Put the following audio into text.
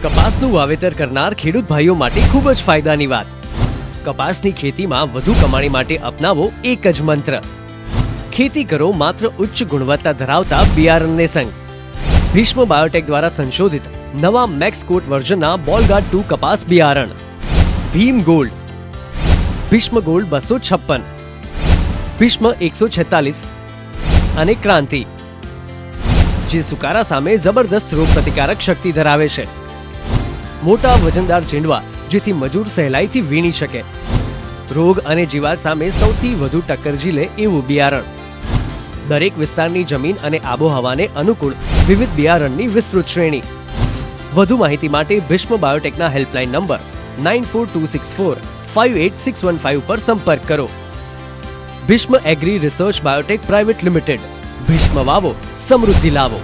કપાસનું વાવેતર કરનાર ખેડૂત ભાઈઓ માટે ખૂબ જ ફાયદાની વાત. કપાસની ખેતીમાં વધુ કમાણી માટે અપનાવો એક જ મંત્ર. ખેતી કરો માત્ર ઉચ્ચ ગુણવત્તા ધરાવતા બિયારણને સંગ. ભીષ્મ બાયોટેક દ્વારા સંશોધિત નવા મેક્સકોટ વર્ઝનના બોલગાર્ડ 2 કપાસ બિયારણ, ભીમ ગોલ્ડ, ભીષ્મ ગોલ્ડ 256, ભીષ્મ 146 અને ક્રાંતિ, જે સુકારા સામે જબરદસ્ત રોગ પ્રતિકારક શક્તિ ધરાવે છે. મોટા વજનદાર ઝીંડવા જેથી મજૂર સહેલાઈથી વીણી શકે. રોગ અને જીવાત સામે સૌથી વધુ ટક્કર ઝીલે એવું બિયારણ. દરેક વિસ્તારની જમીન અને આબોહવાને અનુકૂળ વિવિધ બિયારણની વિસ્તૃત શ્રેણી. વધુ માહિતી માટે ભીષ્મ બાયોટેકના હેલ્પલાઇન નંબર 9426458615 પર સંપર્ક કરો. Bhishma agri research biotech private limited. Bhishma વાવો, સમૃદ્ધિ લાવો.